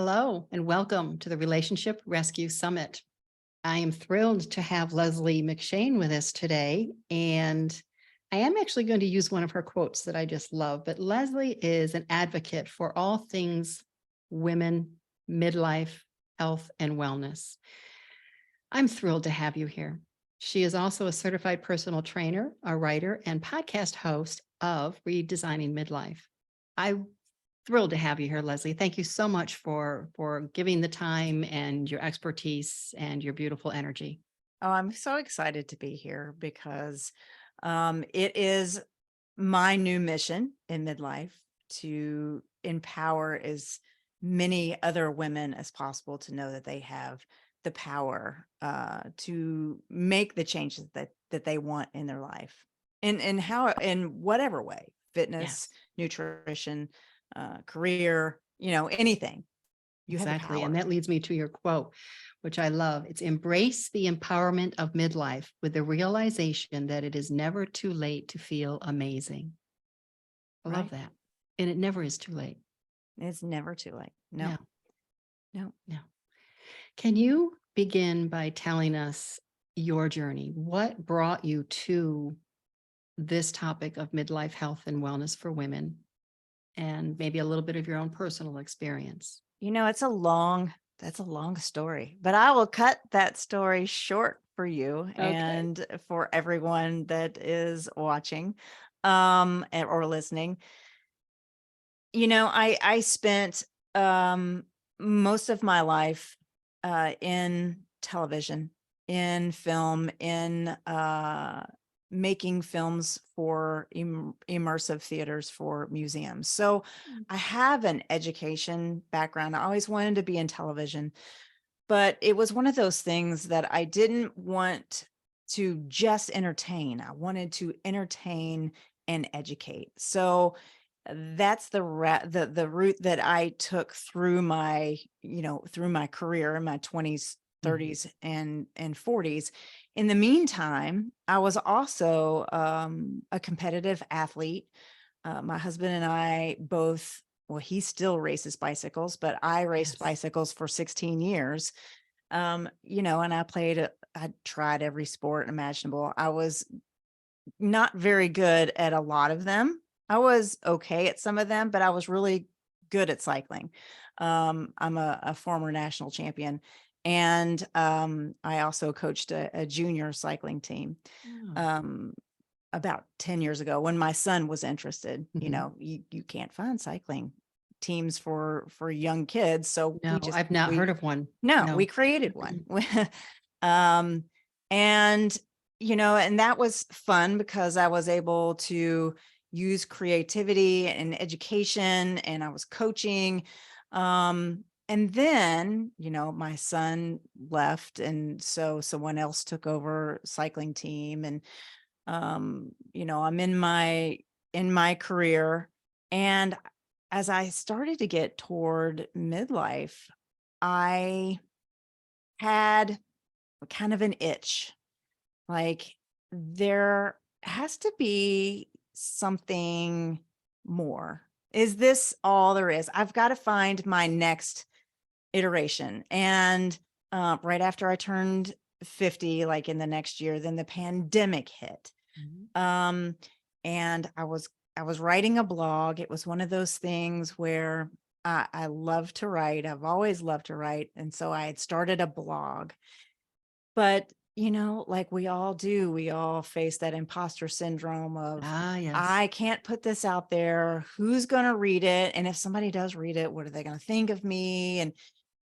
Hello, and welcome to the Relationship Rescue Summit. I am thrilled to have Lesley McShane with us today. And I am actually going to use one of her quotes that I just love. But Lesley is an advocate for all things women, midlife, health, and wellness. I'm thrilled to have you here. She is also a certified personal trainer, a writer, and podcast host of Redesigning Midlife. I'm thrilled to have you here, Lesley. Thank you so much for giving the time and your expertise and your beautiful energy. Oh, I'm so excited to be here because it is my new mission in midlife to empower as many other women as possible to know that they have the power to make the changes that they want in their life, in whatever way, fitness, Yes, nutrition, career, anything. You have the exactly. And power. that leads me to your quote, which I love. It's embrace the empowerment of midlife with the realization that it is never too late to feel amazing. I love Right? that. And it never is too late. It's never too late. No, No, no. no. Can you begin by telling us your journey? What brought you to this topic of midlife health and wellness for women, and maybe a little bit of your own personal experience? That's a long story, but I will cut that story short for you Okay. and for everyone that is watching, or listening. I spent, most of my life, in television, in film, in, making films for immersive theaters for museums. So Mm. I have an education background. I always wanted to be in television, but it was one of those things that I didn't want to just entertain. I wanted to entertain and educate. So that's the route that I took through my career in my 20s, Mhm. 30s, and 40s. In the meantime, I was also a competitive athlete. My husband and I both, well, he still races bicycles, but I raced Yes. bicycles for 16 years. And I tried every sport imaginable. I was not very good at a lot of them. I was okay at some of them, but I was really good at cycling. I'm a former national champion, and I also coached a junior cycling team Oh. um, about 10 years ago when my son was interested. Mhm. You can't find cycling teams for young kids, so No, I've not heard of one. we No. created one. um, and, and that was fun because I was able to use creativity and education, and I was coaching. And then, my son left, and so someone else took over cycling team. And, I'm in my career. And as I started to get toward midlife, I had kind of an itch. Like, there has to be something more. Is this all there is? I've got to find my next iteration. And right after I turned 50, like in the next year, then the pandemic hit. Mhm. Um, and I was writing a blog. It was one of those things where I love to write. I've always loved to write. And so I had started a blog. But, like we all do, we all face that imposter syndrome of, Ah, yes. I can't put this out there. Who's going to read it? And if somebody does read it, what are they going to think of me? And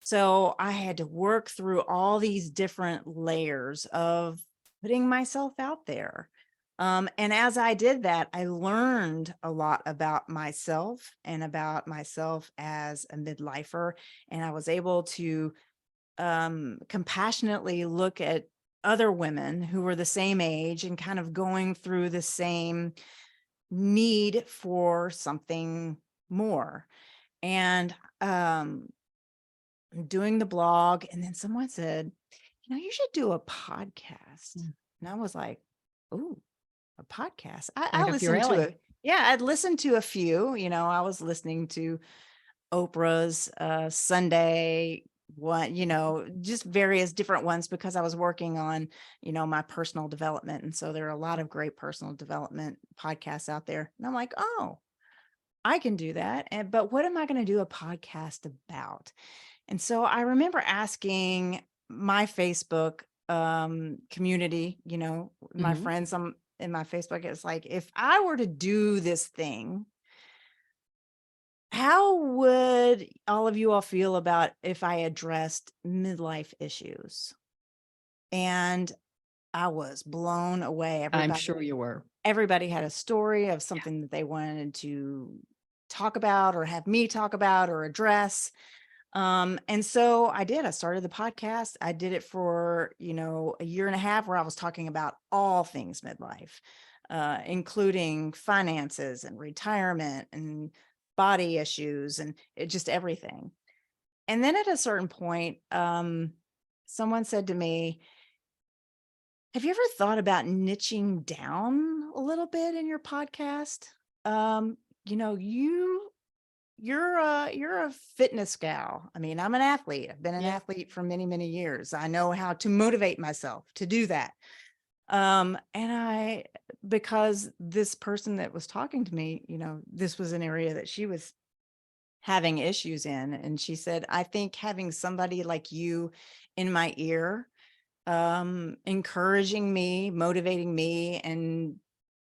so I had to work through all these different layers of putting myself out there. And as I did that, I learned a lot about myself and about myself as a midlifer. And I was able to compassionately look at other women who were the same age and kind of going through the same need for something more. And doing the blog, and then someone said, you should do a podcast. Mm. And I was like, ooh, a podcast. I Right up your listened to alley. it. Yeah, I'd listened to a few. I was listening to Oprah's Sunday one, just various different ones because I was working on, my personal development. And so there are a lot of great personal development podcasts out there. And I'm like, oh, I can do that. But what am I going to do a podcast about? And so I remember asking my Facebook community, my Mhm. friends in my Facebook, it's like, if I were to do this thing, how would all of you all feel about if I addressed midlife issues? And I was blown away. I'm sure you were. Everybody had a story of Yeah. something that they wanted to talk about or have me talk about or address. And so I did. I started the podcast. I did it for, a year and a half where I was talking about all things midlife, including finances and retirement and body issues and just everything. And then at a certain point, someone said to me, have you ever thought about niching down a little bit in your podcast? Um, you know, you you're a fitness gal. I mean, I'm an athlete. I've been an Yeah. athlete for many, many years. I know how to motivate myself to do that. And because this person that was talking to me, this was an area that she was having issues in. And she said, I think having somebody like you in my ear, encouraging me, motivating me, and,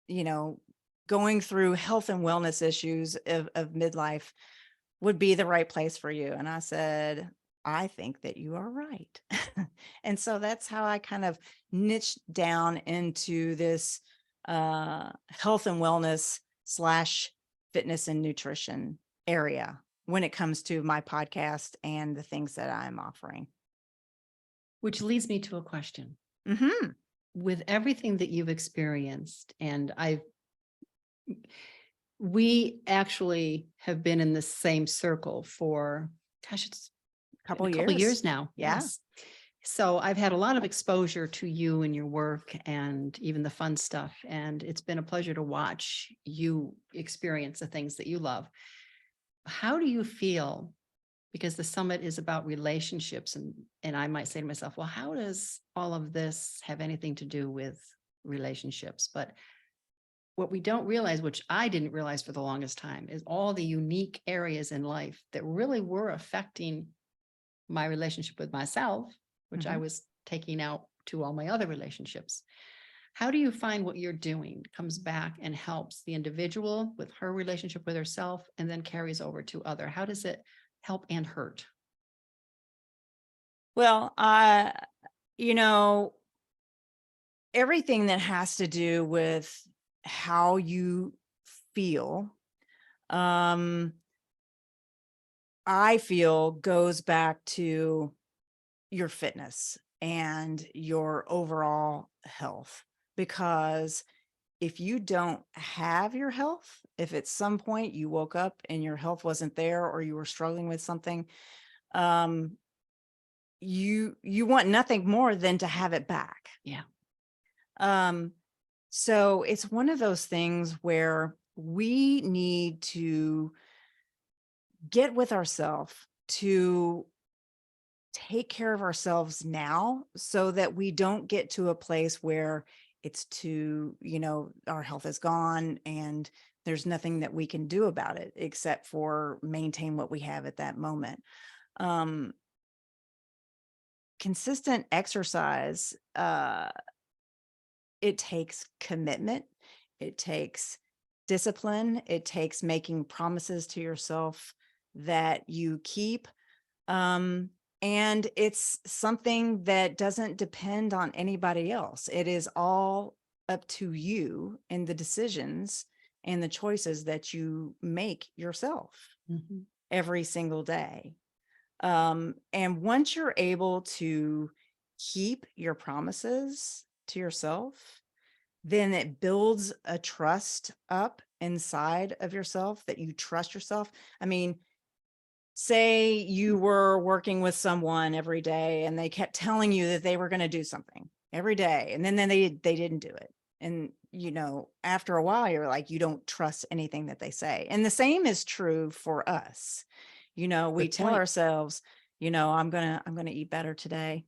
you know, going through health and wellness issues of midlife would be the right place for you. And I said, I think that you are right. And so that's how I kind of niched down into this health and wellness slash fitness and nutrition area when it comes to my podcast and the things that I'm offering. Which leads me to a question. Hmm. With everything that you've experienced, and we actually have been in the same circle for, gosh, it's been Couple a couple years. years now. Yeah. Yes. So I've had a lot of exposure to you and your work and even the fun stuff. And it's been a pleasure to watch you experience the things that you love. How do you feel? Because the summit is about relationships, and I might say to myself, well, how does all of this have anything to do with relationships? But what we don't realize, which I didn't realize for the longest time, is all the unique areas in life that really were affecting my relationship with myself, which I Mhm. was taking out to all my other relationships. How do you find what you're doing comes back and helps the individual with her relationship with herself and then carries over to other? How does it help and hurt? Well, you know, everything that has to do with how you feel, um, I feel goes back to your fitness and your overall health. Because if you don't have your health, if at some point you woke up and your health wasn't there or you were struggling with something, um, you want nothing more than to have it back. Yeah. Um, so it's one of those things where we need to get with ourselves to take care of ourselves now so that we don't get to a place where it's too, our health is gone and there's nothing that we can do about it except for maintain what we have at that moment. Um, Consistent exercise, it takes commitment, it takes discipline, it takes making promises to yourself that you keep. Um, and it's something that doesn't depend on anybody else. It is all up to you and the decisions and the choices that you make yourself Mhm. every single day. And once you're able to keep your promises to yourself, then it builds a trust up inside of yourself that you trust yourself. I mean, say you were working with someone every day and they kept telling you that they were going to do something every day, and then they didn't do it. And after a while you're like, you don't trust anything that they say. And the same is true for us. We Good tell point. ourselves, I'm going to eat better today.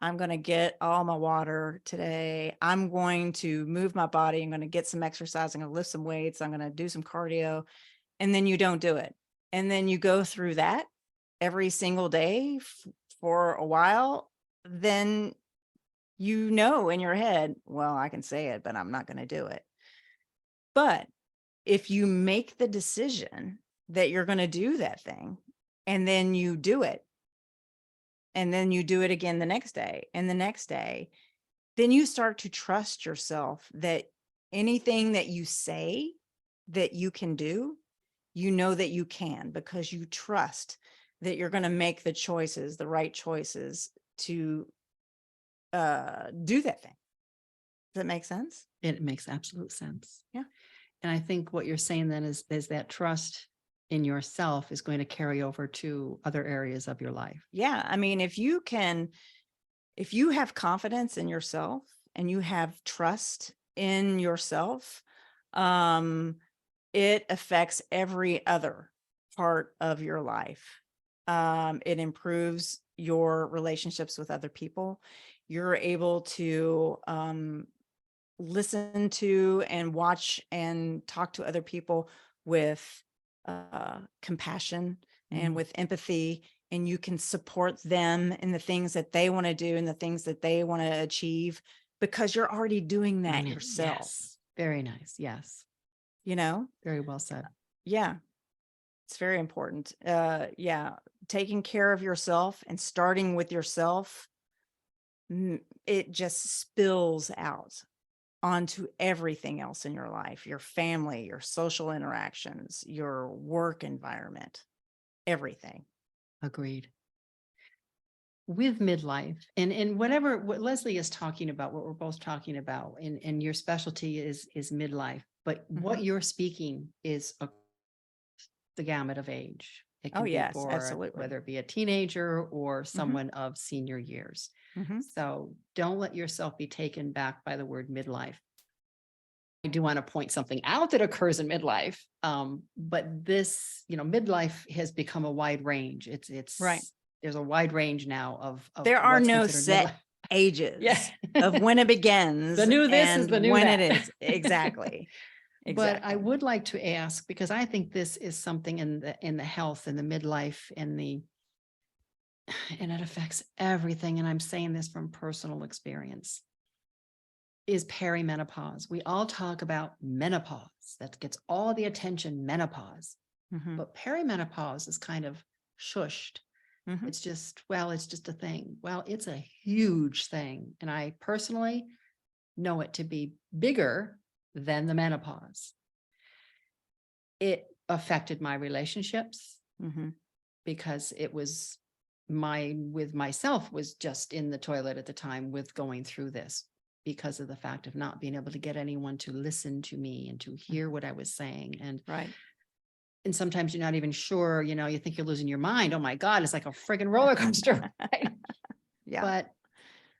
I'm going to get all my water today. I'm going to move my body. I'm going to get some exercise. I'm going to lift some weights. I'm going to do some cardio. And then you don't do it. And then you go through that every single day for a while. Then in your head, well, I can say it, but I'm not going to do it. But if you make the decision that you're going to do that thing, and then you do it, and then you do it again the next day and the next day, then you start to trust yourself that anything that you say that you can do, that you can, because you trust that you're going to make the right choices to do that thing. Does that make sense? It makes absolute sense. Yeah. And I think what you're saying then is that trust in yourself is going to carry over to other areas of your life. Yeah. I mean, if you have confidence in yourself and you have trust in yourself, it affects every other part of your life. It improves your relationships with other people. You're able to listen to and watch and talk to other people with compassion and with empathy, and you can support them in the things that they want to do and the things that they want to achieve, because you're already doing that yourself. Yes. Very nice. Yes. Very well said. Yeah. It's very important. Taking care of yourself and starting with yourself, it just spills out onto everything else in your life, your family, your social interactions, your work environment, everything. Agreed. With midlife and what Lesley is talking about, what we're both talking about, and your specialty is midlife, but what you're speaking is the gamut of age. It can be for absolutely. whether it be a teenager or someone of senior years. So don't let yourself be taken back by the word midlife. I do want to point something out that occurs in midlife. But this, midlife has become a wide range. It's right. There's a wide range now of there are what's no considered set midlife. ages of when it begins. The new this is and the new when that. it is. Exactly. But I would like to ask, because I think this is something in the health and the midlife and it affects everything. And I'm saying this from personal experience, is perimenopause. We all talk about menopause. That gets all the attention, menopause. But perimenopause is kind of shushed. It's just a thing. Well, it's a huge thing. And I personally know it to be bigger than the menopause. It affected my relationships because it was with myself was just in the toilet at the time with going through this, because of the fact of not being able to get anyone to listen to me and to hear what I was saying. And and sometimes you're not even sure, you think you're losing your mind. Oh my God, it's like a friggin' roller coaster. Right? Yeah. But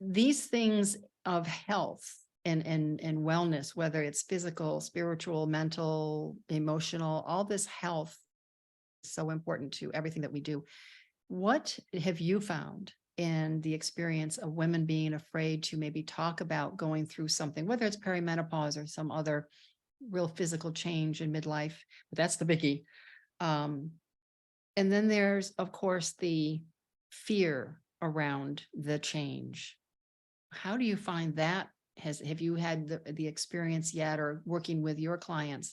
these things of health and wellness, whether it's physical, spiritual, mental, emotional, all this health is so important to everything that we do. What have you found in the experience of women being afraid to maybe talk about going through something, whether it's perimenopause or some other real physical change in midlife? But that's the biggie. And then there's, of course, the fear around the change. How do you find that? Have you had the experience yet, or working with your clients,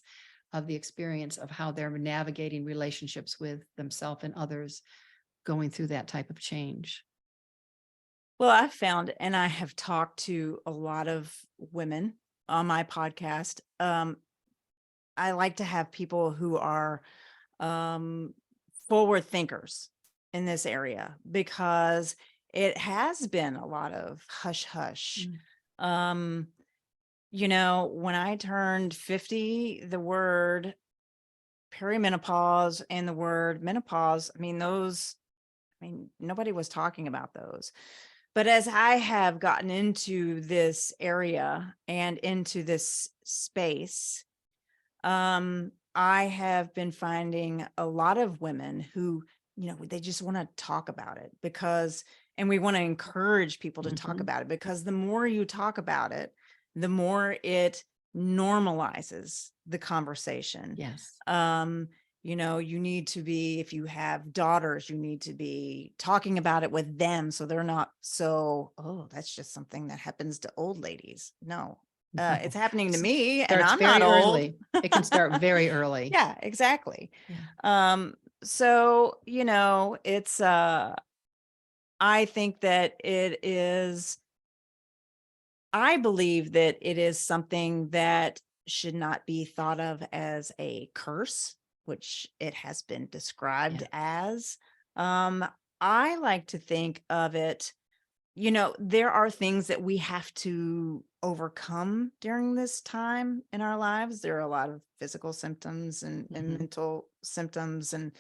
of the experience of how they're navigating relationships with themselves and others going through that type of change? Well, I've found, and I have talked to a lot of women on my podcast. I like to have people who are forward thinkers in this area, because it has been a lot of hush hush. When I turned 50, the word perimenopause and the word menopause, nobody was talking about those. But as I have gotten into this area and into this space, I have been finding a lot of women who they just want to talk about it and we want to encourage people to talk Mhm. about it, because the more you talk about it, the more it normalizes the conversation. Yes. You need to be, if you have daughters, you need to be talking about it with them, so they're not so, oh, that's just something that happens to old ladies. No, it's No. happening to S- me, and Starts I'm not very old. early. It can start very early. Yeah, exactly. Yeah. So, it's I think that I believe that it is something that should not be thought of as a curse, which it has been described Yeah. as. Um, I like to think of it, there are things that we have to overcome during this time in our lives. There are a lot of physical symptoms and Mhm. mental symptoms and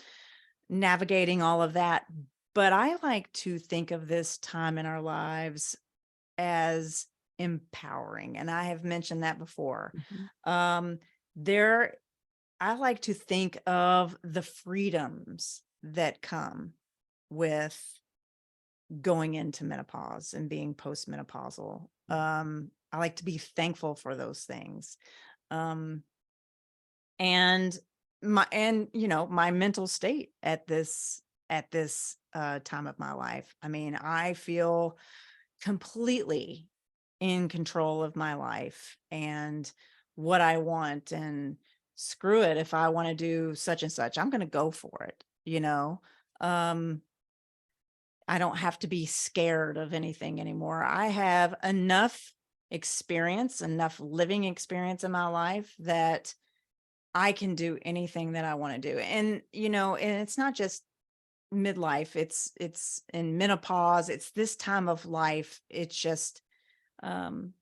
navigating all of that. But I like to think of this time in our lives as empowering. And I have mentioned that before. Mhm. Um, there, I like to think of the freedoms that come with going into menopause and being postmenopausal. I like to be thankful for those things. Um, and my mental state at this time of my life. I mean, I feel completely in control of my life and what I want, and screw it, if I want to do such and such, I'm going to go for it. um I don't have to be scared of anything anymore. I have enough experience, enough living experience in my life that I can do anything that I want to do. And it's not just midlife, it's in menopause, it's this time of life. It's just um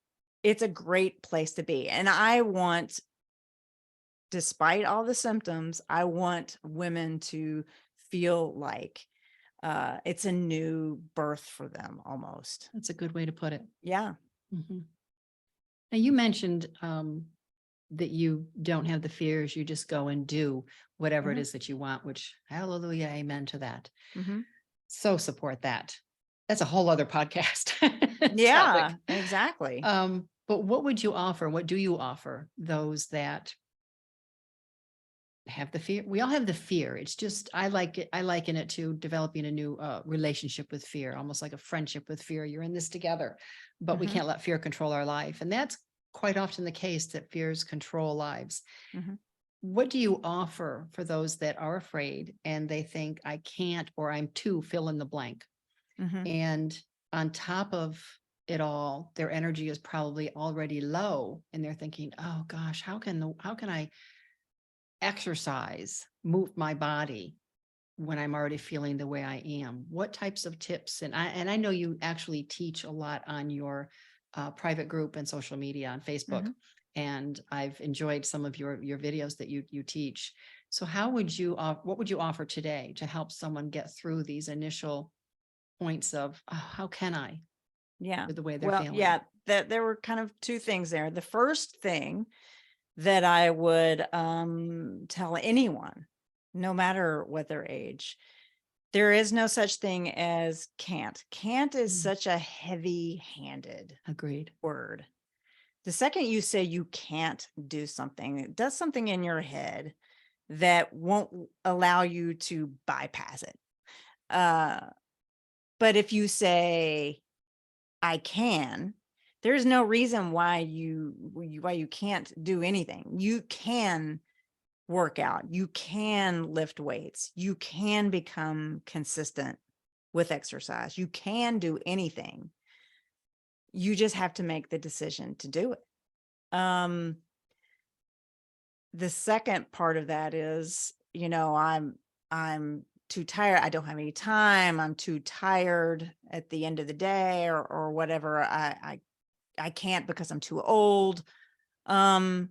it's a great place to be. And I want, despite all the symptoms, I want women to feel like it's a new birth for them almost. That's a good way to put it. Yeah. Mhm. Now, you mentioned that you don't have the fears. You just go and do whatever it Hmm. is that you want, which, hallelujah, amen to that. Hmm. So support that. That's a whole other podcast topic. Yeah, exactly. But what would you offer? What do you offer those that have the fear? We all have the fear. It's just, I like it. I liken it to developing a new relationship with fear, almost like a friendship with fear. You're in this together, but we Hmm. can't let fear control our life. And that's quite often the case, that fears control lives. Hmm. What do you offer for those that are afraid and they think, I can't, or I'm too, fill in the blank? Hmm. And on top of it all, their energy is probably already low and they're thinking, oh gosh, how can I exercise, move my body when I'm already feeling the way I am? What types of tips? And I know you actually teach a lot on your private group and social media on Facebook, Hmm. and I've enjoyed some of your videos that you teach. So how would you what would you offer today to help someone get through these initial points of, oh, how can I, Yeah. with the way they're Well, feeling? yeah, that there were kind of two things there. The first thing that I would tell anyone, no matter what their age, there is no such thing as can't. Can't is Mm, such a heavy-handed agreed. word. The second you say you can't do something, it does something in your head that won't allow you to bypass it. Uh, but if you say, I can, there's no reason why you can't do anything. You can work out, you can lift weights, you can become consistent with exercise, you can do anything. You just have to make the decision to do it. Um, the second part of that is, I'm too tired. I don't have any time. I'm too tired at the end of the day, or whatever. I can't because I'm too old. Um,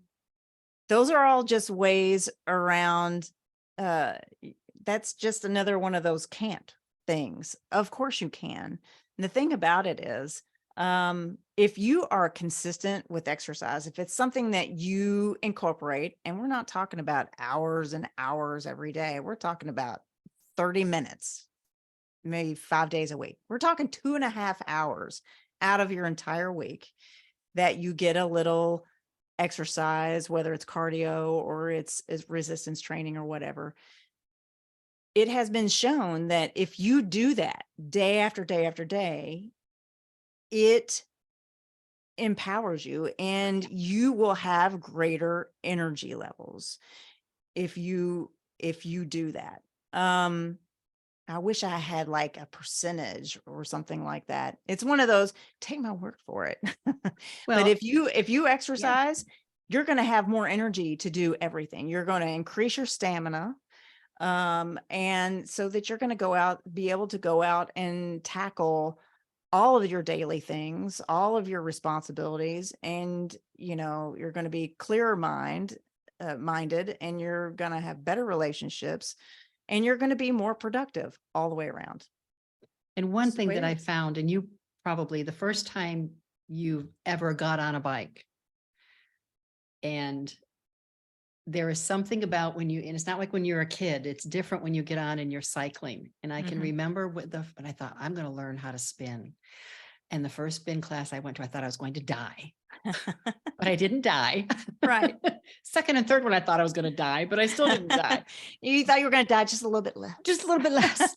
those are all just ways around. Uh, that's just another one of those can't things. Of course you can. And the thing about it is, if you are consistent with exercise, if it's something that you incorporate, and we're not talking about hours and hours every day, we're talking about 30 minutes, maybe 5 days a week. We're talking 2.5 hours out of your entire week that you get a little exercise, whether it's cardio or it's resistance training or whatever. It has been shown that if you do that day after day after day, it empowers you and you will have greater energy levels if you do that. I wish I had like a percentage or something like that. It's one of those, take my word for it. But Well, if you exercise, you're going to have more energy to do everything. You're going to increase your stamina. And so that you're going to be able to go out and tackle all of your daily things, all of your responsibilities, and you're going to be clearer minded, and you're going to have better relationships, and you're going to be more productive all the way around. and one thing that I found, and you probably the first time you ever got on a bike, and there is something about and it's not like when you're a kid, it's different when you get on and you're cycling. And I can remember when I thought, I'm going to learn how to spin. And the first spin class I went to, I thought I was going to die, but I didn't die. Right. Second and third one, I thought I was going to die, but I still didn't die. You thought you were going to die just a little bit less. Just a little bit less.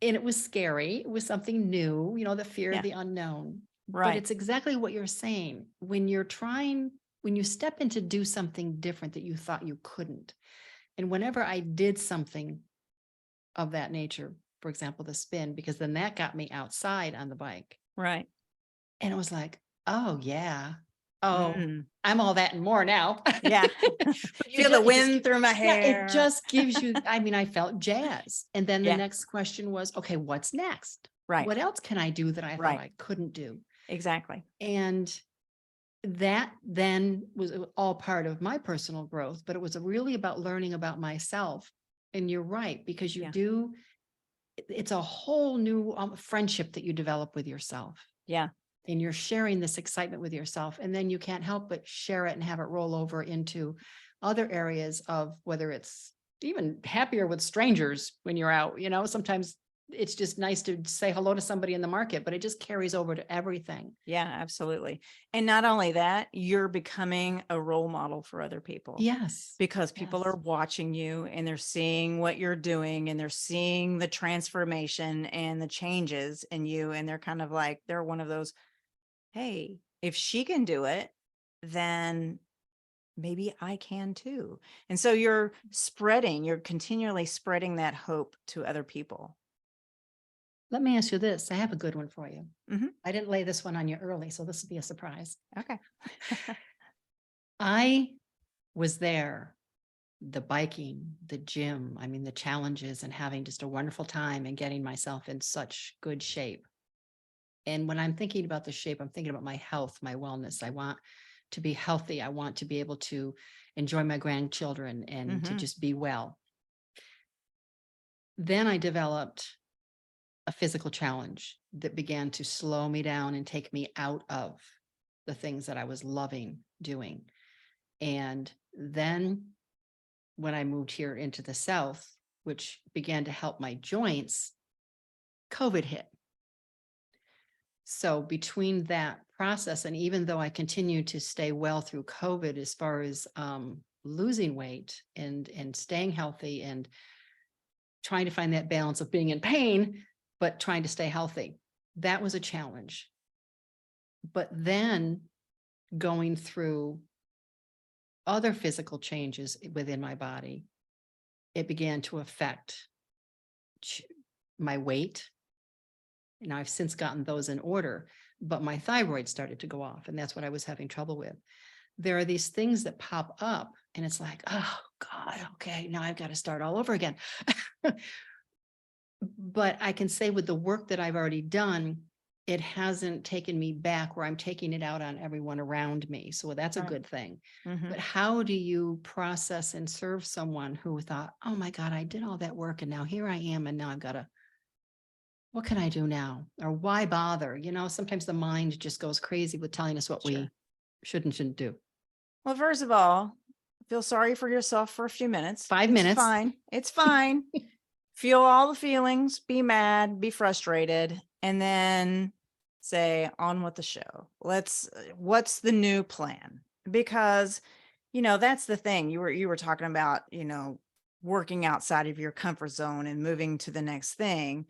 And it was scary. It was something new, the fear of the unknown. Right. But it's exactly what you're saying. When you step in to do something different that you thought you couldn't. And whenever I did something of that nature, for example, the spin, because then that got me outside on the bike. Right. And it was like, oh yeah. Oh, I'm all that and more now. Yeah. Feel the wind through my hair. Yeah, it just gives you, I felt jazz. And then the next question was, okay, what's next? Right. What else can I do that I thought I couldn't do? Exactly. And that then was all part of my personal growth, but it was really about learning about myself. And you're right, because it's a whole new friendship that you develop with yourself. Yeah. And you're sharing this excitement with yourself. And then you can't help but share it and have it roll over into other areas of whether it's even happier with strangers when you're out, sometimes it's just nice to say hello to somebody in the market, but it just carries over to everything. Yeah, absolutely. And not only that, you're becoming a role model for other people. Yes. Because people are watching you and they're seeing what you're doing and they're seeing the transformation and the changes in you. And they're kind of like, they're one of those, hey, if she can do it, then maybe I can too. And so you're continually spreading that hope to other people. Let me ask you this. I have a good one for you. Mm-hmm. I didn't lay this one on you early, so this will be a surprise. Okay. I was there, the biking, the gym, the challenges and having just a wonderful time and getting myself in such good shape. And when I'm thinking about the shape, I'm thinking about my health, my wellness. I want to be healthy. I want to be able to enjoy my grandchildren and to just be well. Then I developed a physical challenge that began to slow me down and take me out of the things that I was loving doing. And then when I moved here into the South, which began to help my joints, COVID hit. So between that process, and even though I continued to stay well through COVID, as far as losing weight and staying healthy and trying to find that balance of being in pain, but trying to stay healthy, that was a challenge. But then going through other physical changes within my body, it began to affect my weight. Now I've since gotten those in order, but my thyroid started to go off, and that's what I was having trouble with. There are these things that pop up and it's like, oh God, okay, now I've got to start all over again. But I can say with the work that I've already done, it hasn't taken me back where I'm taking it out on everyone around me. So that's a good thing. But how do you process and serve someone who thought, oh my God, I did all that work and now here I am and now I've got to, what can I do now? Or why bother? Sometimes the mind just goes crazy with telling us what we should and shouldn't do. Well, first of all, Feel sorry for yourself for a few minutes. 5 minutes. It's fine. It's fine. Feel all the feelings, be mad, be frustrated, and then say, on with the show. What's the new plan? Because, that's the thing. You were talking about, working outside of your comfort zone and moving to the next thing.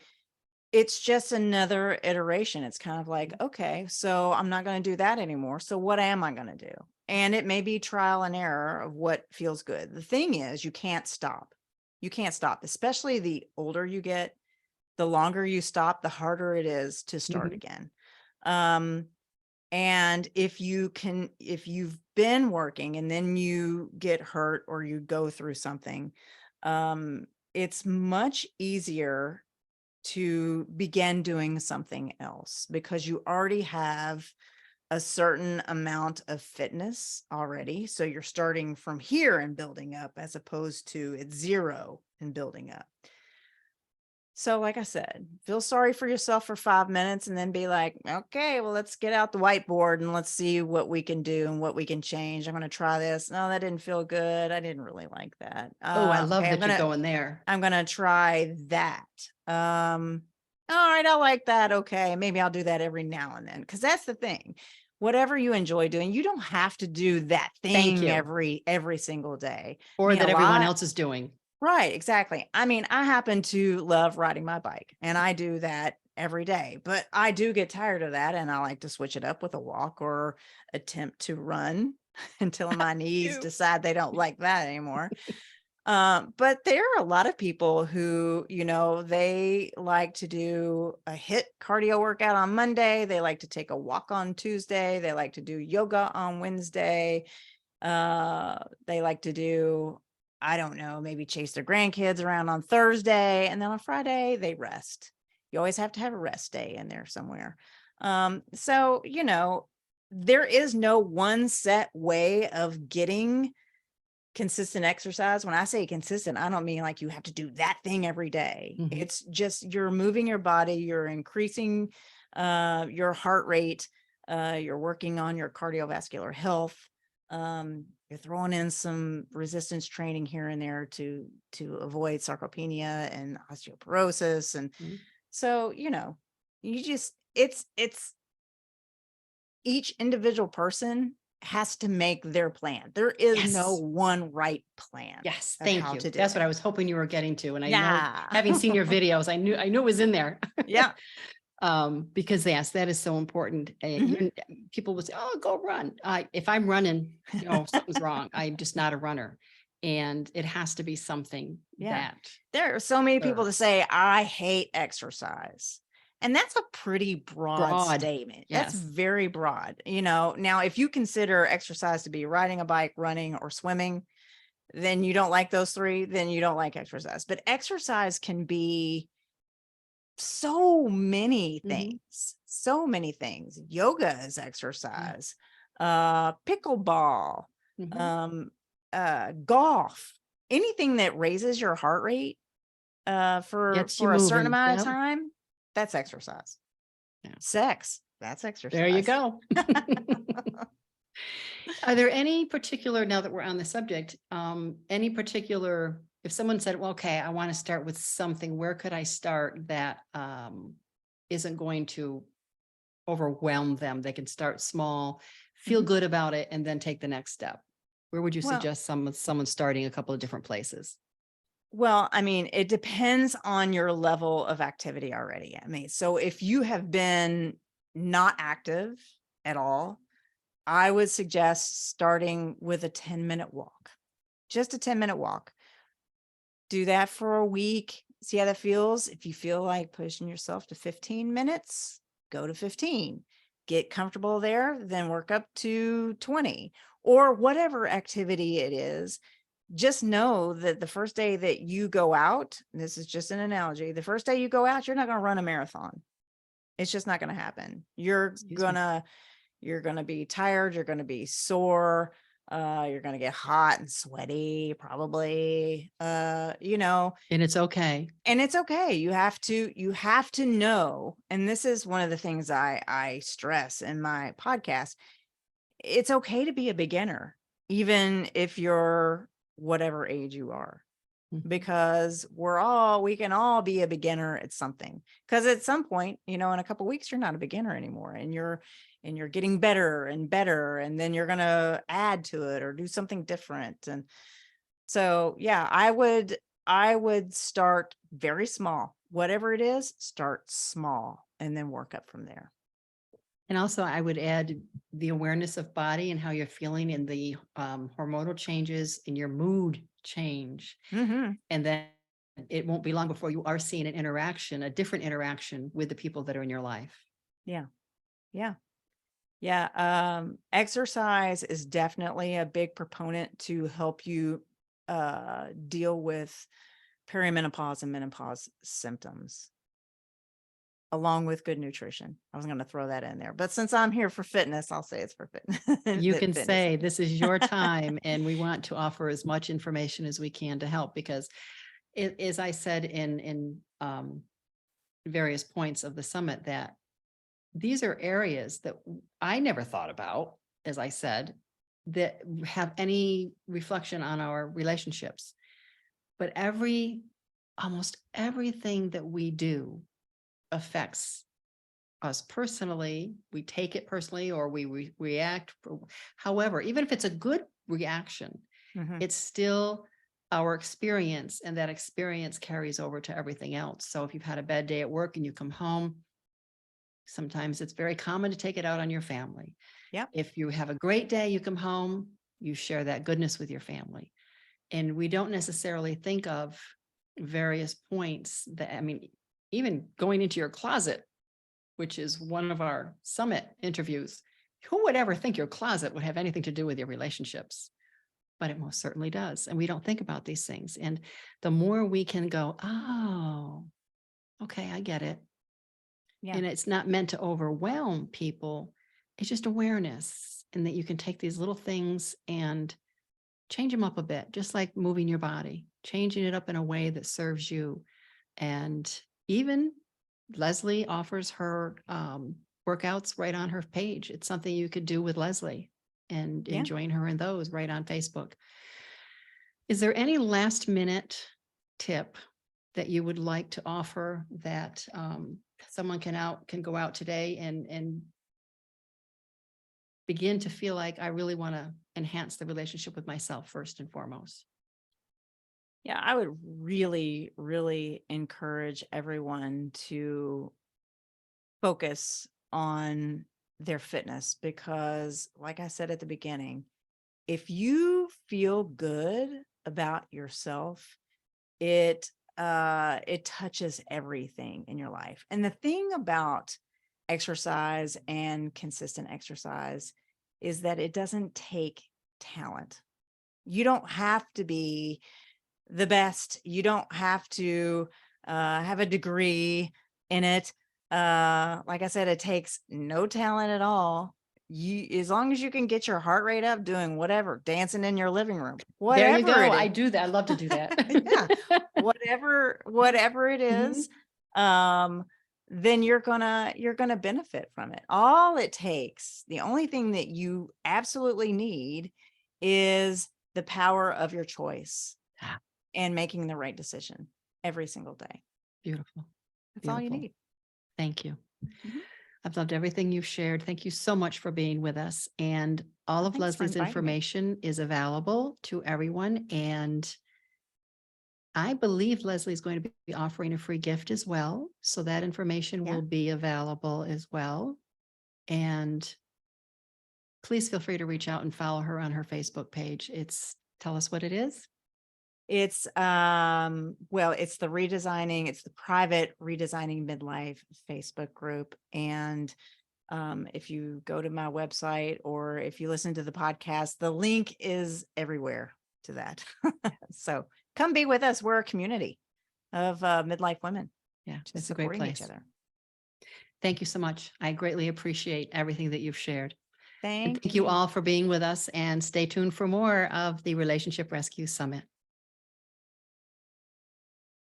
It's just another iteration. It's kind of like, okay, so I'm not going to do that anymore. So what am I going to do? And it may be trial and error of what feels good. The thing is, you can't stop. You can't stop, especially the older you get, the longer you stop, the harder it is to start again. And if you've been working and then you get hurt or you go through something, it's much easier to begin doing something else because you already have a certain amount of fitness already. So you're starting from here and building up as opposed to at zero and building up. So like I said, feel sorry for yourself for 5 minutes and then be like, okay, well, let's get out the whiteboard and let's see what we can do and what we can change. I'm going to try this. No, that didn't feel good. I didn't really like that. Oh, I love okay, that you're going there. I'm going to try that. All right, I like that. Okay, maybe I'll do that every now and then. Because that's the thing. Whatever you enjoy doing, you don't have to do that Thank thing you. every single day. Or I mean, that a everyone lot- else is doing. Right, exactly. I mean, I happen to love riding my bike and I do that every day, but I do get tired of that and I like to switch it up with a walk or attempt to run until my knees decide they don't like that anymore. But there are a lot of people who, they like to do a HIIT cardio workout on Monday. They like to take a walk on Tuesday. They like to do yoga on Wednesday. They like to do, I don't know, maybe chase their grandkids around on Thursday. And then on Friday, they rest. You always have to have a rest day in there somewhere. So, there is no one set way of getting consistent exercise. When I say consistent, I don't mean like you have to do that thing every day. It's just you're moving your body, you're increasing your heart rate, you're working on your cardiovascular health. You're throwing in some resistance training here and there to avoid sarcopenia and osteoporosis. And so, you just it's each individual person has to make their plan. There is no one right plan. Yes, of thank how you. to do That's what it. I was hoping you were getting to. And I know, Yeah. having seen your videos, I knew it was in there. Yeah. Because yes, that is so important. People will say, "Oh, go run." If I'm running, something's wrong. I'm just not a runner, and it has to be something that There are so many people that say, "I hate exercise." And that's a pretty broad statement. That's Yes. very broad. Now, if you consider exercise to be riding a bike, running, or swimming, then you don't like those three, then you don't like exercise. But exercise can be so many things, so many things. Yoga is exercise, pickleball, golf, anything that raises your heart rate for a certain amount of time. That's exercise. Sex, that's exercise. There you go. Are there any particular, now that we're on the subject, any particular, if someone said, well, okay, I want to start with something, where could I start that isn't going to overwhelm them? They can start small, feel good about it, and then take the next step. Where would you suggest someone starting a couple of different places? Well, I mean, it depends on your level of activity already. I mean, so if you have been not active at all, I would suggest starting with a 10-minute walk, just a 10-minute walk. Do that for a week. See how that feels. If you feel like pushing yourself to 15 minutes, go to 15. Get comfortable there, then work up to 20 or whatever activity it is. Just know that the first day that you go out, and this is just an analogy, the first day you go out, you're not going to run a marathon. It's just not going to happen. You're going to be tired. You're going to be sore. You're going to get hot and sweaty, probably, and it's okay. And it's okay. You have to know. And this is one of the things I stress in my podcast. It's okay to be a beginner. even if you're whatever age you are, Mhm. because we can all be a beginner at something. Because at some point, in a couple of weeks, you're not a beginner anymore, and you're getting better and better, and then you're going to add to it or do something different. And so, yeah, I would start very small. Whatever it is, start small and then work up from there. And also I would add the awareness of body and how you're feeling and the hormonal changes in your mood change. Mm-hmm. And then it won't be long before you are seeing a different interaction with the people that are in your life. Yeah. Yeah. Yeah. Exercise is definitely a big proponent to help you deal with perimenopause and menopause symptoms, along with good nutrition. I was going to throw that in there, but since I'm here for fitness, I'll say it's for fitness. You can Fitness. say this is your time, and we want to offer as much information as we can to help, because as I said in various points of the summit, that these are areas that I never thought about, as I said, that have any reflection on our relationships. But almost everything that we do affects us personally. We take it personally, or we react. However, even if it's a good reaction, Mhm. it's still our experience, and that experience carries over to everything else. So if you've had a bad day at work and you come home, sometimes it's very common to take it out on your family. Yep. If you have a great day, you come home, you share that goodness with your family. And we don't necessarily think of various points even going into your closet, which is one of our summit interviews. Who would ever think your closet would have anything to do with your relationships? But it most certainly does. And we don't think about these things. And the more we can go, oh, okay, I get it. Yeah. And it's not meant to overwhelm people. It's just awareness, and that you can take these little things and change them up a bit, just like moving your body, changing it up in a way that serves you. And even Lesley offers her workouts right on her page. It's something you could do with Lesley, and Yeah. join her in those right on Facebook. Is there any last minute tip that you would like to offer that someone can go out today and begin to feel like, I really want to enhance the relationship with myself first and foremost? Yeah, I would really, really encourage everyone to focus on their fitness, because, like I said at the beginning, if you feel good about yourself, it touches everything in your life. And the thing about exercise and consistent exercise is that it doesn't take talent. You don't have to be the best. You don't have to have a degree in it. Like I said, it takes no talent at all. As long as you can get your heart rate up doing whatever, dancing in your living room, There you whatever go. it I is. do that. I love to do that. Yeah, whatever it is, then you're gonna benefit from it. All it takes, the only thing that you absolutely need, is the power of your choice and making the right decision every single day. Beautiful. That's all you Beautiful. need. Thank you. Mhm. I've loved everything you've shared. Thank you so much for being with us. And all of Thanks for Lesley's inviting me. information is available to everyone. And I believe Leslie is going to be offering a free gift as well. So that information Yeah. will be available as well. And please feel free to reach out and follow her on her Facebook page. Tell us what it is. It's it's the private Redesigning Midlife Facebook group. And if you go to my website, or if you listen to the podcast, the link is everywhere to that. So come be with us. We're a community of midlife women, Yeah, just it's a great supporting each place. other. Thank you so much. I greatly appreciate everything that you've shared. And Thank thank you you. all for being with us, and stay tuned for more of the Relationship Rescue Summit.